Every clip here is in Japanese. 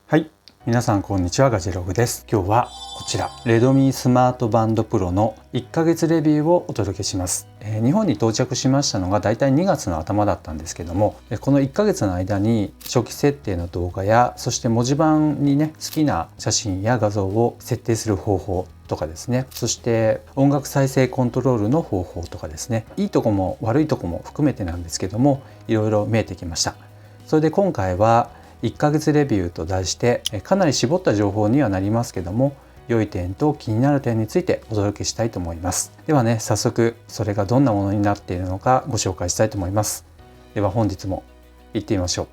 はい、皆さんこんにちは。ガジェログです。今日はこちらレドミスマートバンドプロの1ヶ月レビューをお届けします。日本に到着しましたのがだいたい2月の頭だったんですけども、この1ヶ月の間に初期設定の動画や、そして文字盤にね好きな写真や画像を設定する方法とかですね、そして音楽再生コントロールの方法とかですね、いいとこも悪いとこも含めてなんですけども、いろいろ見えてきました。それで今回は1ヶ月レビューと題してかなり絞った情報にはなりますけども、良い点と気になる点についてお届けしたいと思います。ではね、早速それがどんなものになっているのかご紹介したいと思います。では本日も行ってみましょう。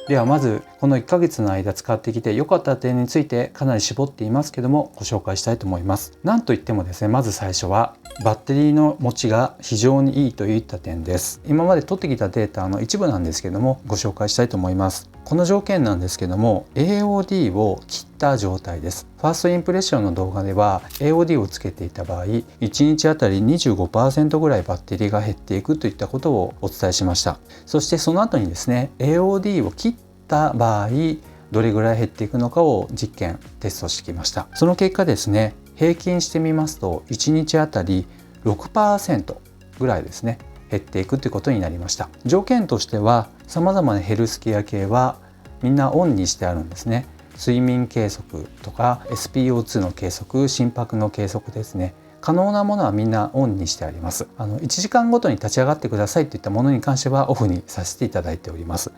ではまずこの1ヶ月の間使ってきて良かった点についてかなり絞っていますけども、ご紹介したいと思います。なんといってもですね、まず最初はバッテリーの持ちが非常にいいといった点です。今まで取ってきたデータの一部なんですけども、ご紹介したいと思います。この条件なんですけども AOD を切った状態です。ファーストインプレッションの動画では AOD をつけていた場合1日あたり 25% ぐらいバッテリーが減っていくといったことをお伝えしました。そしてその後にですね AOD を切った場合どれぐらい減っていくのかを実験テストしてきました。その結果ですね、平均してみますと1日あたり 6% ぐらいですね減っていくということになりました。条件としてはさまざまなヘルスケア系はみんなオンにしてあるんですね。睡眠計測とか SPO2 の計測、心拍の計測ですね、可能なものはみんなオンにしてあります。1時間ごとに立ち上がってくださいといったものに関してはオフにさせていただいております。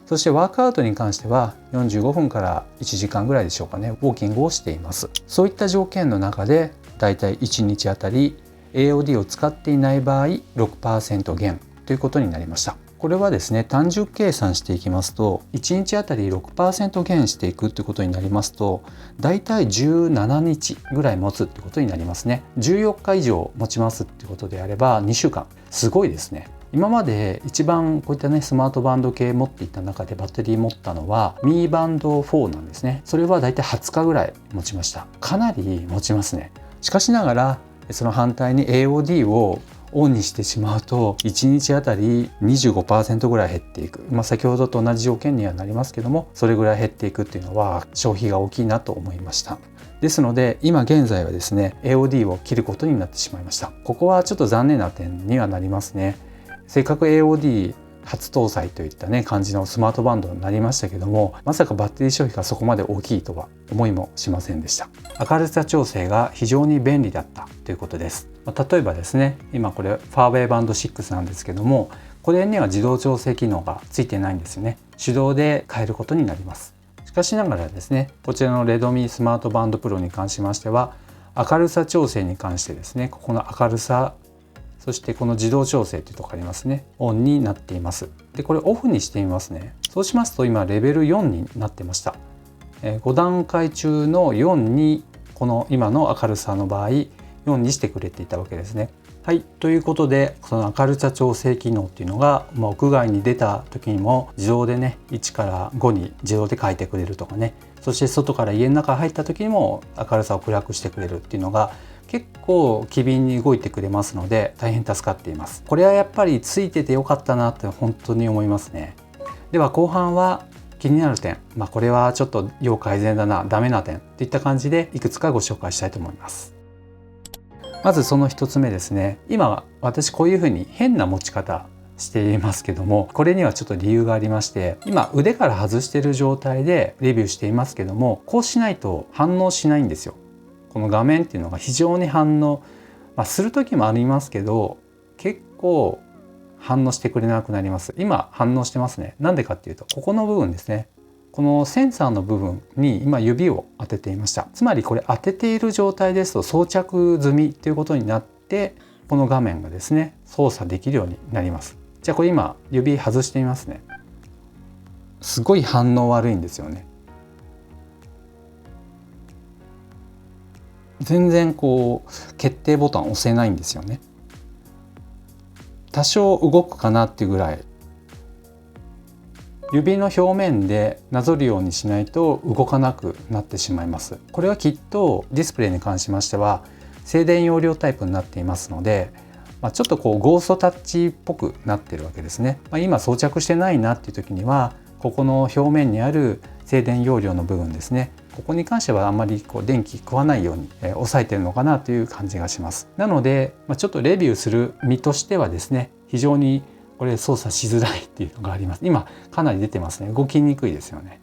そしてワークアウトに関しては45分から1時間ぐらいでしょうかね、ウォーキングをしています。そういった条件の中でだいたい1日あたり AOD を使っていない場合 6% 減ということになりました。これはですね、単純計算していきますと1日あたり 6% 減していくということになりますと、だいたい17日ぐらい持つってことになりますね。14日以上持ちますってことであれば2週間、すごいですね。今まで一番こういったねスマートバンド系持っていった中でバッテリー持ったのはミーバンド4なんですね。それはだいたい20日ぐらい持ちました。かなり持ちますね。しかしながらその反対に AOD をオンにしてしまうと1日あたり 25% ぐらい減っていく、先ほどと同じ条件にはなりますけども、それぐらい減っていくっていうのは消費が大きいなと思いました。ですので今現在はですね AOD を切ることになってしまいました。ここはちょっと残念な点にはなりますね。せっかく AOD 初搭載といったね感じのスマートバンドになりましたけども、まさかバッテリー消費がそこまで大きいとは思いもしませんでした。明るさ調整が非常に便利だったということです。例えばですね、今これファーウェイバンド6なんですけども、これには自動調整機能がついてないんですよね。手動で変えることになります。しかしながらですね、こちらのレドミスマートバンドプロに関しましては明るさ調整に関してですね、ここの明るさ、そしてこの自動調整というところありますね、オンになっています。でこれオフにしてみますね。そうしますと今レベル4になってました。5段階中の4にこの今の明るさの場合4にしてくれていたわけですね。はい、ということでその明るさ調整機能っていうのが、屋外に出た時にも自動でね1から5に自動で変えてくれるとかね、そして外から家の中入った時にも明るさを暗くしてくれるっていうのが結構機敏に動いてくれますので大変助かっています。これはやっぱりついててよかったなって本当に思いますね。では後半は気になる点、これはちょっと要改善だな、ダメな点といった感じでいくつかご紹介したいと思います。まずその一つ目ですね。今私こういうふうに変な持ち方していますけども、これにはちょっと理由がありまして、今腕から外している状態でレビューしていますけども、こうしないと反応しないんですよ。この画面っていうのが非常に反応、する時もありますけど結構反応してくれなくなります。今反応してますね。なんでかっていうとここの部分ですね、このセンサーの部分に今指を当てていました。つまりこれ当てている状態ですと装着済みということになって、この画面がですね操作できるようになります。じゃあこれ今指外してみますね。すごい反応悪いんですよね。全然こう決定ボタン押せないんですよね。多少動くかなっていうぐらい、指の表面でなぞるようにしないと動かなくなってしまいます。これはきっとディスプレイに関しましては静電容量タイプになっていますので、ちょっとこうゴーストタッチっぽくなってるわけですね。今装着してないなっていう時にはここの表面にある静電容量の部分ですね、ここに関してはあんまり電気食わないように抑えてるのかなという感じがします。なのでちょっとレビューする身としてはですね、非常にこれ操作しづらいっていうのがあります。今かなり出てますね。動きにくいですよね。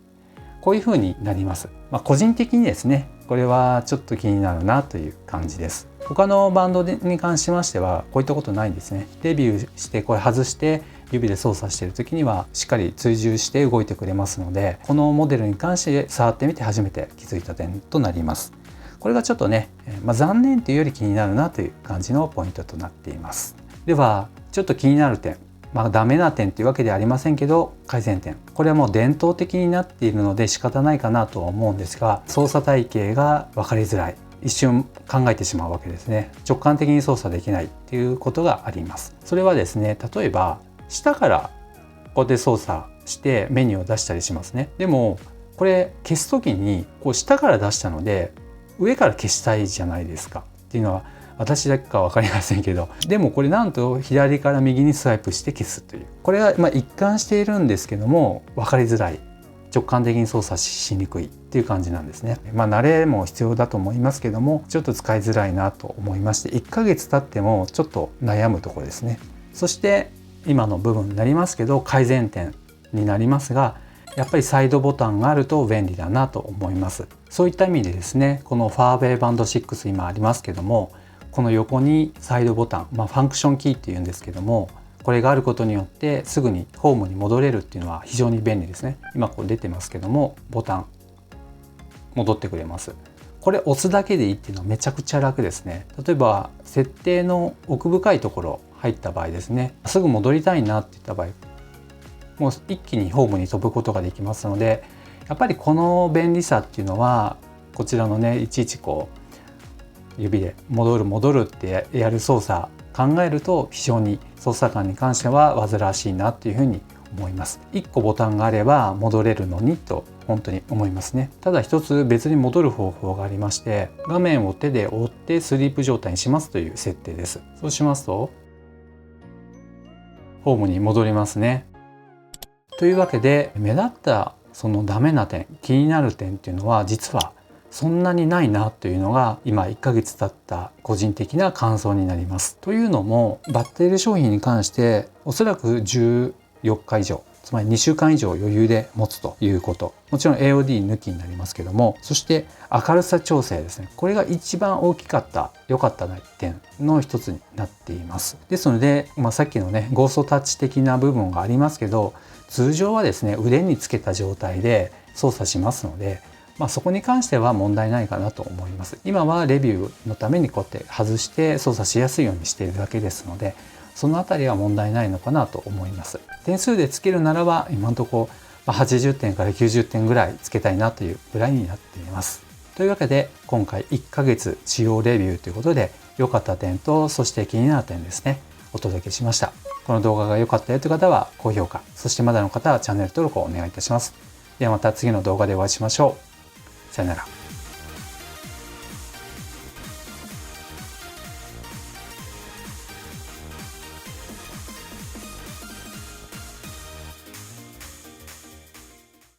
こういう風になります。個人的にですね、これはちょっと気になるなという感じです。他のバンドに関しましてはこういったことないんですね。レビューしてこれ外して指で操作している時にはしっかり追従して動いてくれますので、このモデルに関して触ってみて初めて気づいた点となります。これがちょっとね、残念というより気になるなという感じのポイントとなっています。ではちょっと気になる点、ダメな点というわけではありませんけど改善点、これはもう伝統的になっているので仕方ないかなとは思うんですが、操作体系が分かりづらい、一瞬考えてしまうわけですね。直感的に操作できないっていうことがあります。それはですね、例えば下からこうやって操作してメニューを出したりしますね。でもこれ消す時に下から出したので上から消したいじゃないですか。っていうのは私だけか分かりませんけど、でもこれなんと左から右にスワイプして消すという、これが一貫しているんですけども分かりづらい、直感的に操作しにくいっていう感じなんですね。慣れも必要だと思いますけども、ちょっと使いづらいなと思いまして、1ヶ月経ってもちょっと悩むところですね。そして今の部分になりますけど改善点になりますが、やっぱりサイドボタンがあると便利だなと思います。そういった意味でですね、このファーウェイバンド6今ありますけども、この横にサイドボタン、ファンクションキーっていうんですけども、これがあることによってすぐにホームに戻れるっていうのは非常に便利ですね。今出てますけども、ボタン戻ってくれます。これ押すだけでいいっていうのはめちゃくちゃ楽ですね。例えば設定の奥深いところ入った場合ですね、すぐ戻りたいなって言った場合、もう一気にホームに飛ぶことができますので、やっぱりこの便利さっていうのはこちらのね、いちいち指で戻るってやる操作考えると非常に操作感に関しては煩わしいなっていうふうに思います。1個ボタンがあれば戻れるのにと本当に思いますね。ただ一つ別に戻る方法がありまして、画面を手で折ってスリープ状態にしますという設定です。そうしますとホームに戻りますね。というわけで目立ったそのダメな点、気になる点っていうのは実はそんなにないなというのが今1ヶ月経った個人的な感想になります。というのもバッテリー商品に関しておそらく14日以上、つまり2週間以上余裕で持つということ、もちろん AOD 抜きになりますけども、そして明るさ調整ですね、これが一番大きかった良かった点の一つになっています。ですので、さっきのねゴーストタッチ的な部分がありますけど、通常はですね腕につけた状態で操作しますので、そこに関しては問題ないかなと思います。今はレビューのためにこうやって外して操作しやすいようにしているだけですので、そのあたりは問題ないのかなと思います。点数でつけるならば今のところ80点から90点ぐらいつけたいなというぐらいになっています。というわけで今回1ヶ月使用レビューということで良かった点とそして気になる点ですね、お届けしました。この動画が良かったよという方は高評価、そしてまだの方はチャンネル登録をお願いいたします。ではまた次の動画でお会いしましょう。さよなら。